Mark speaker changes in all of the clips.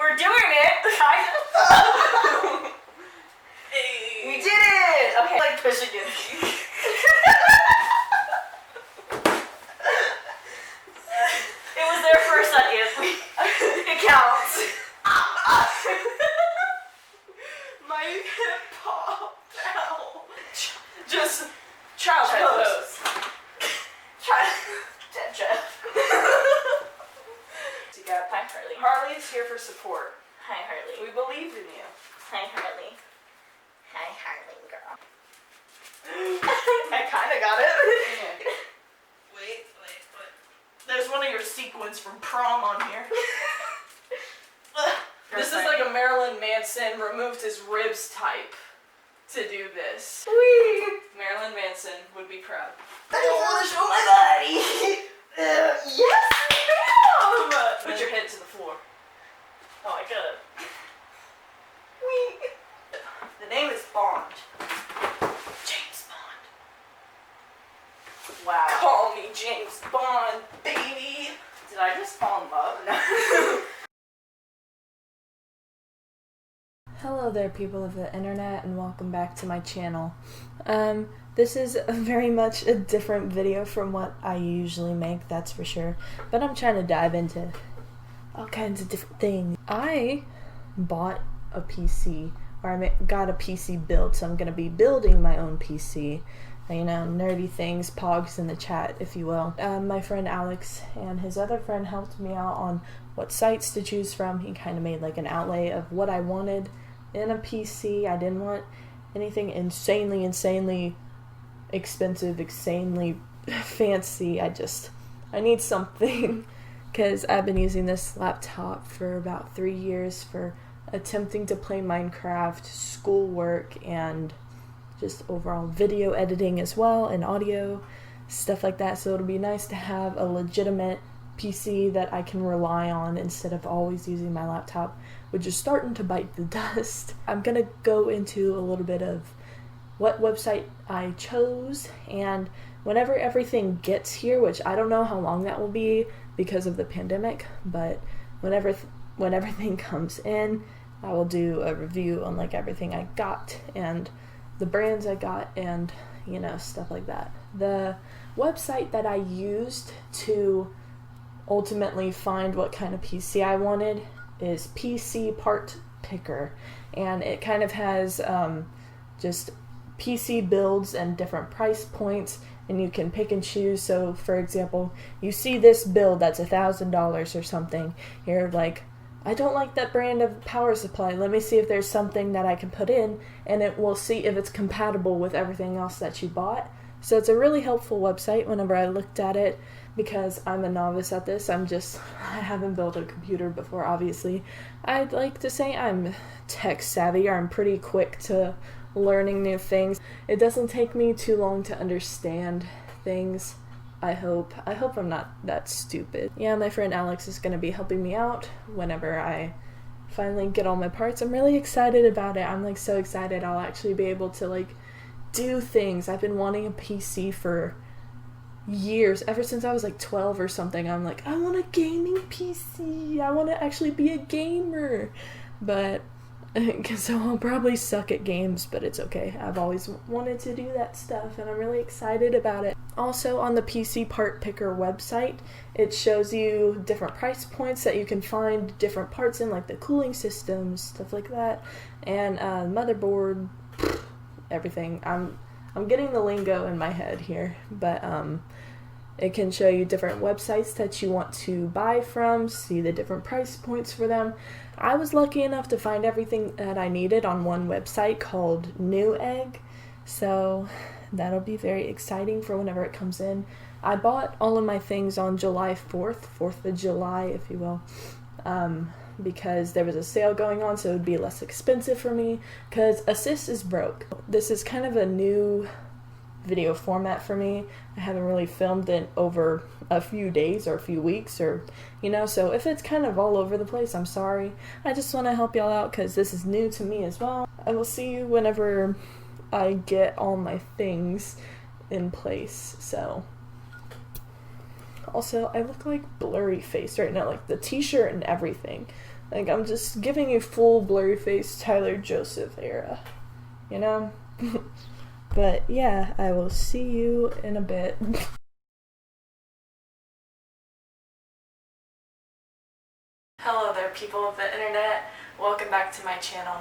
Speaker 1: We're doing it! Kind of. Hey. We did it! Okay. Like pushing it. It was there for a second. It counts.
Speaker 2: My hip popped out.
Speaker 1: Just child's pose. Dead Jeff.
Speaker 2: You got
Speaker 1: Hi, Harley.
Speaker 2: Harley's here for support.
Speaker 1: Hi, Harley.
Speaker 2: We believe in you.
Speaker 1: Hi, Harley. Hi, Harley, girl.
Speaker 2: I kind of got it.
Speaker 1: Wait.
Speaker 2: There's one of your sequins from prom on here. This is like a Marilyn Manson removed his ribs type to do this.
Speaker 1: Whee!
Speaker 2: Marilyn Manson would be proud.
Speaker 1: I don't want to show my body. Yes, ma'am.
Speaker 2: Put your head to the floor.
Speaker 1: Oh, I could.
Speaker 2: Whee! The name is Bond.
Speaker 1: James Bond.
Speaker 2: Wow. Call me James Bond, baby. Did I just fall in love? No.
Speaker 3: Hello there, people of the internet, and welcome back to my channel. This is very much a different video from what I usually make, that's for sure. But I'm trying to dive into all kinds of different things. I bought a PC, or I got a PC build, so I'm going to be building my own PC. You know, nerdy things, pogs in the chat, if you will. My friend Alex and his other friend helped me out on what sites to choose from. He kind of made like an outlay of what I wanted in a PC. I didn't want anything insanely expensive, insanely fancy. I need something because I've been using this laptop for about 3 years for attempting to play Minecraft, schoolwork, and just overall video editing as well, and audio, stuff like that. So it'll be nice to have a legitimate PC that I can rely on instead of always using my laptop, which is starting to bite the dust. I'm gonna go into a little bit of what website I chose, and whenever everything gets here, which I don't know how long that will be because of the pandemic, but when everything comes in, I will do a review on like everything I got and the brands I got, and you know, stuff like that. The website that I used to ultimately find what kind of PC I wanted is PC Part Picker, and it kind of has just PC builds and different price points, and you can pick and choose. So for example, you see this build that's $1,000 or something, you're like, I don't like that brand of power supply, let me see if there's something that I can put in, and it will see if it's compatible with everything else that you bought. So it's a really helpful website whenever I looked at it, because I'm a novice at this. I haven't built a computer before, obviously. I'd like to say I'm tech savvy, or I'm pretty quick to learning new things. It doesn't take me too long to understand things. I hope I'm not that stupid. Yeah, my friend Alex is going to be helping me out whenever I finally get all my parts. I'm really excited about it. I'm like so excited I'll actually be able to like do things. I've been wanting a PC for years, ever since I was like 12 or something. I'm like, I want a gaming PC. I want to actually be a gamer. But so I'll probably suck at games, but it's okay. I've always wanted to do that stuff, and I'm really excited about it. Also, on the PC Part Picker website, it shows you different price points that you can find different parts in, like the cooling systems, stuff like that, and motherboard, everything. I'm getting the lingo in my head here, but it can show you different websites that you want to buy from, see the different price points for them. I was lucky enough to find everything that I needed on one website called Newegg, so that'll be very exciting for whenever it comes in. I bought all of my things on July 4th of July, if you will, because there was a sale going on, so it would be less expensive for me, because Assist is broke. This is kind of a new video format for me. I haven't really filmed it over a few days or a few weeks, or you know, so if it's kind of all over the place, I'm sorry. I just want to help y'all out because this is new to me as well. I will see you whenever I get all my things in place. So also, I look like blurry face right now, like the t-shirt and everything. Like, I'm just giving you full blurry face Tyler Joseph era, you know? But yeah, I will see you in a bit.
Speaker 2: Hello there, people of the internet. Welcome back to my channel.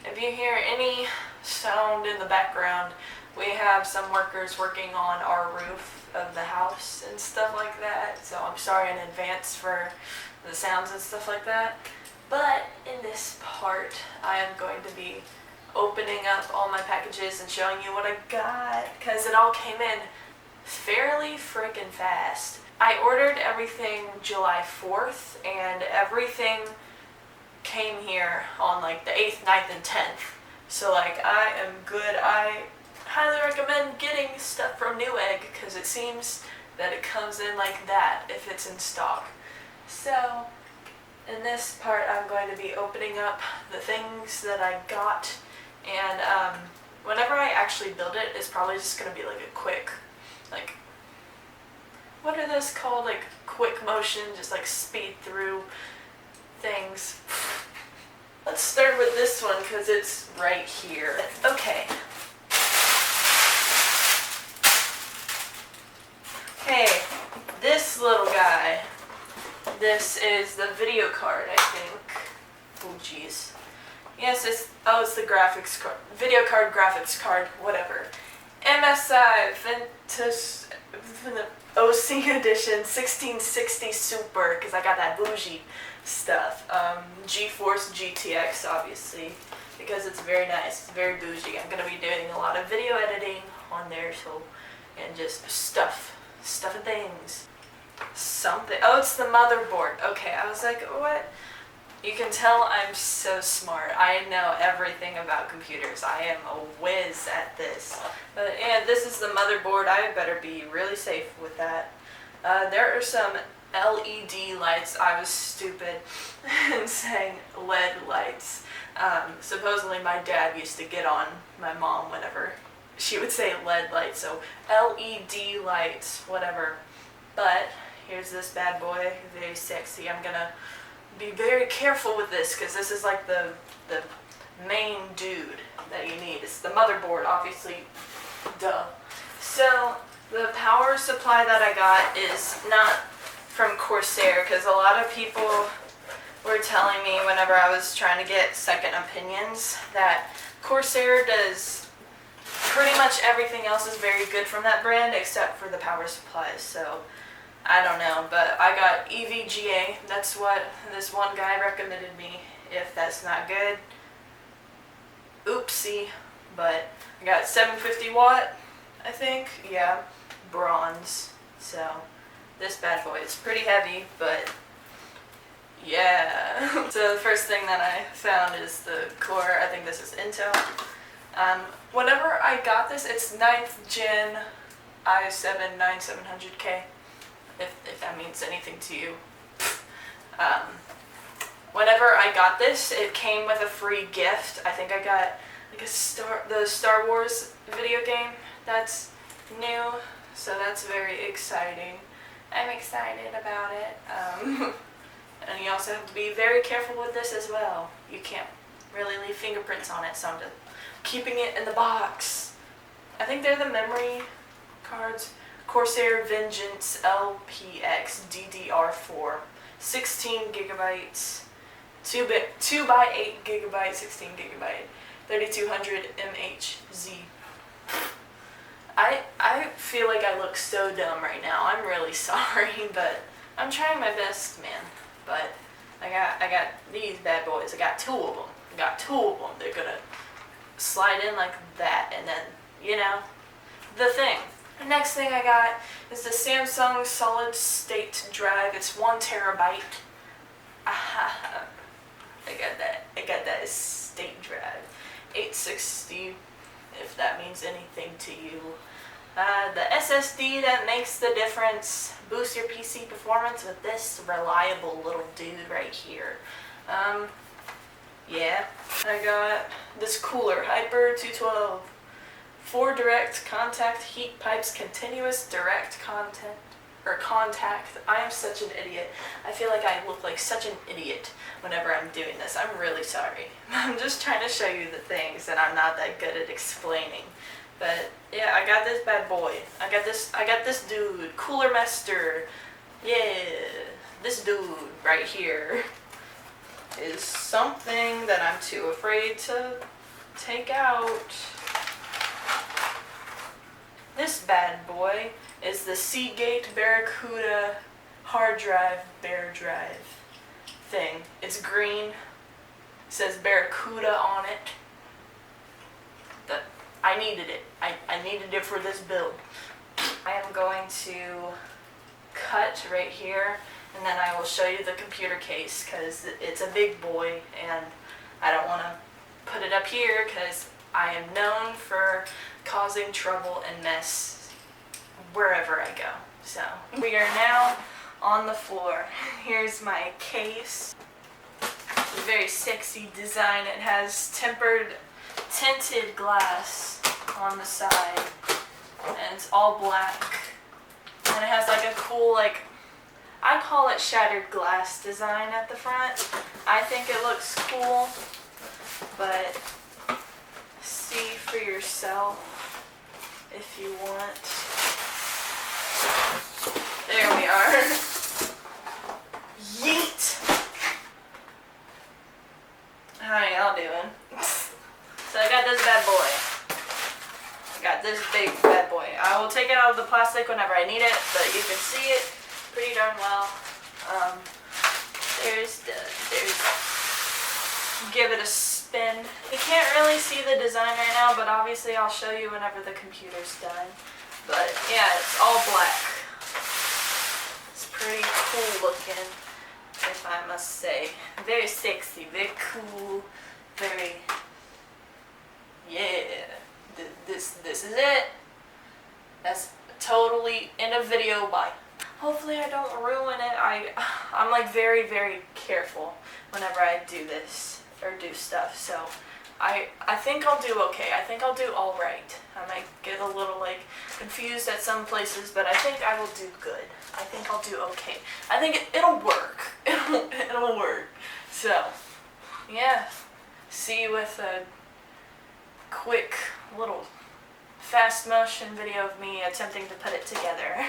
Speaker 2: If you hear any sound in the background, we have some workers working on our roof of the house and stuff like that. So I'm sorry in advance for the sounds and stuff like that. But in this part, I am going to be opening up all my packages and showing you what I got, because it all came in fairly freaking fast. I ordered everything July 4th, and everything came here on like the 8th, 9th, and 10th. So like, I am good. I highly recommend getting stuff from Newegg, because it seems that it comes in like that if it's in stock. So in this part, I'm going to be opening up the things that I got, and whenever I actually build it, it's probably just going to be like a quick, like, what are those called, like quick motion, just like speed through things. Let's start with this one because it's right here. Okay. Okay, this little guy. This is the video card, I think. Oh jeez. Yes, it's the graphics card. Video card, graphics card, whatever. MSI Ventus OC Edition 1660 Super, because I got that bougie stuff. GeForce GTX, obviously, because it's very nice. It's very bougie. I'm going to be doing a lot of video editing on there, so, and just stuff and things. Something. Oh, it's the motherboard. Okay, I was like, what? You can tell I'm so smart. I know everything about computers. I am a whiz at this. But yeah, this is the motherboard. I better be really safe with that. There are some LED lights. I was stupid and saying LED lights. Supposedly my dad used to get on my mom whenever she would say LED lights. So LED lights, whatever. But here's this bad boy, very sexy. I'm gonna be very careful with this because this is like the main dude that you need. It's the motherboard, obviously, duh. So the power supply that I got is not from Corsair, because a lot of people were telling me whenever I was trying to get second opinions that Corsair does pretty much everything else is very good from that brand except for the power supplies. So I don't know, but I got EVGA. That's what this one guy recommended me. If that's not good, oopsie. But I got 750 watt, I think. Yeah, bronze. So this bad boy is pretty heavy, but yeah. So the first thing that I found is the core. I think this is Intel. Whenever I got this, it's 9th gen i7 9700K. If that means anything to you. Whenever I got this, it came with a free gift. I think I got like the Star Wars video game that's new, so that's very exciting. I'm excited about it. And you also have to be very careful with this as well. You can't really leave fingerprints on it, so I'm just keeping it in the box. I think they're the memory cards. Corsair Vengeance LPX DDR4, 16 gigabytes, 2 by 8 gigabyte, 16 gigabyte, 3200 mHz. I feel like I look so dumb right now. I'm really sorry, but I'm trying my best, man. But I got these bad boys. I got two of them. They're gonna slide in like that, and then, you know, the thing. The next thing I got is the Samsung solid state drive. It's 1 terabyte. I got that state drive. 860, if that means anything to you. The SSD that makes the difference. Boost your PC performance with this reliable little dude right here. Yeah. I got this cooler, Hyper 212. 4 direct contact heat pipes, continuous direct contact. or contact. I am such an idiot. I feel like I look like such an idiot whenever I'm doing this. I'm really sorry. I'm just trying to show you the things and I'm not that good at explaining. But yeah, I got this bad boy. I got this dude, Cooler Master. Yeah, this dude right here is something that I'm too afraid to take out. This bad boy is the Seagate Barracuda hard drive bear drive thing. It's green. It says Barracuda on it. I needed it. I needed it for this build. I am going to cut right here, and then I will show you the computer case because it's a big boy and I don't want to put it up here because I am known for causing trouble and mess wherever I go. So we are now on the floor. Here's my case. It's a very sexy design. It has tinted glass on the side and it's all black. And it has like a cool, like, I call it shattered glass design at the front. I think it looks cool, but see for yourself if you want. There we are. Yeet! How y'all doing? So I got this bad boy. I got this big bad boy. I will take it out of the plastic whenever I need it, but you can see it pretty darn well. Give it a spin. You can't really see the design right now, but obviously I'll show you whenever the computer's done. But yeah, it's all black. It's pretty cool looking, if I must say. Very sexy, very cool, very, yeah. This is it. That's totally in a video bye. Hopefully I don't ruin it. I'm like very, very careful whenever I do this or do stuff. So I think I'll do okay. I think I'll do all right. I might get a little like confused at some places, but I think I will do good. I think I'll do okay. I think it'll work. It'll work. So yeah, see you with a quick little fast motion video of me attempting to put it together.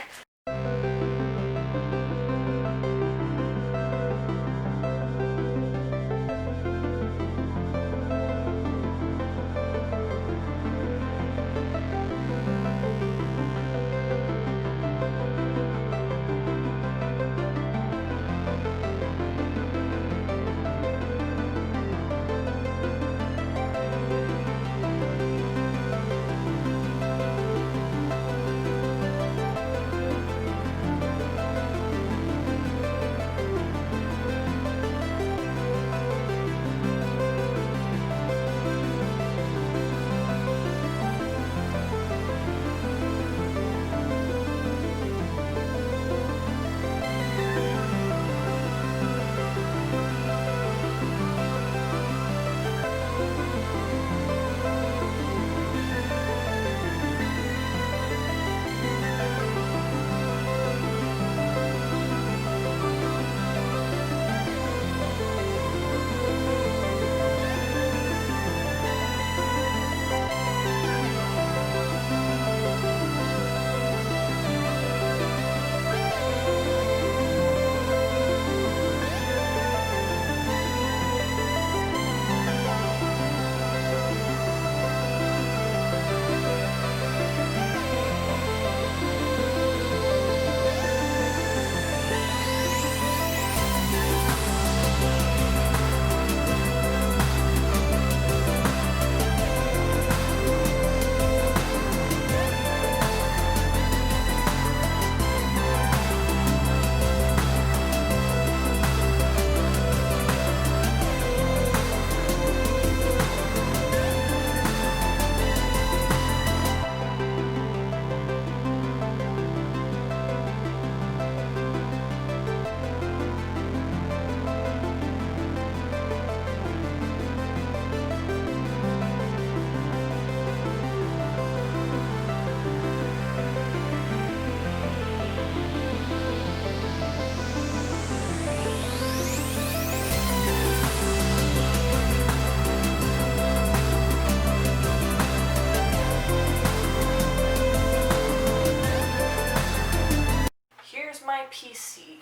Speaker 2: my PC.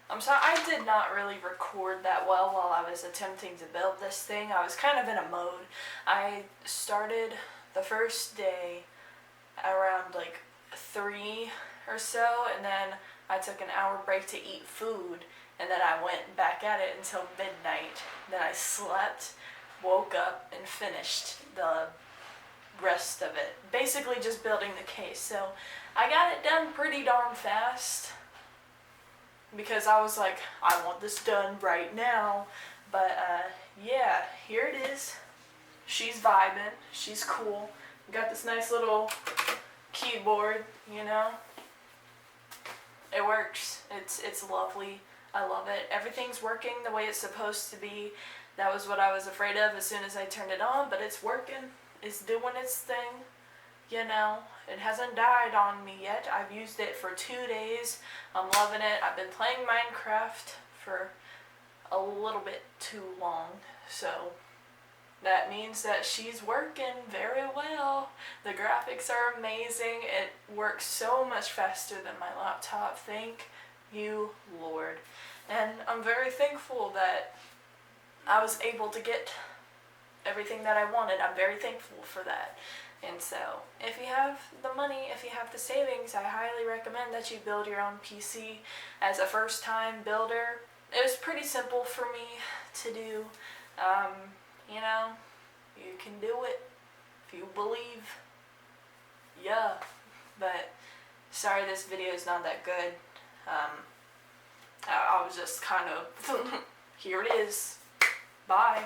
Speaker 2: I'm sorry, I did not really record that well while I was attempting to build this thing. I was kind of in a mode. I started the first day around like 3 or so, and then I took an hour break to eat food, and then I went back at it until midnight. Then I slept, woke up, and finished the rest of it. Basically just building the case. So I got it done pretty darn fast because I was like, I want this done right now. But yeah, here it is. She's vibing. She's cool. Got this nice little keyboard, you know. It works. It's lovely. I love it. Everything's working the way it's supposed to be. That was what I was afraid of as soon as I turned it on, but it's working. It's doing its thing. You know, it hasn't died on me yet. I've used it for 2 days. I'm loving it. I've been playing Minecraft for a little bit too long, so that means that she's working very well. The graphics are amazing. It works so much faster than my laptop. Thank you, Lord. And I'm very thankful that I was able to get everything that I wanted. I'm very thankful for that. And so, if you have the money, if you have the savings, I highly recommend that you build your own PC. As a first-time builder, it was pretty simple for me to do. You know, you can do it if you believe. Yeah, but sorry this video is not that good. I was just kind of, here it is. Bye.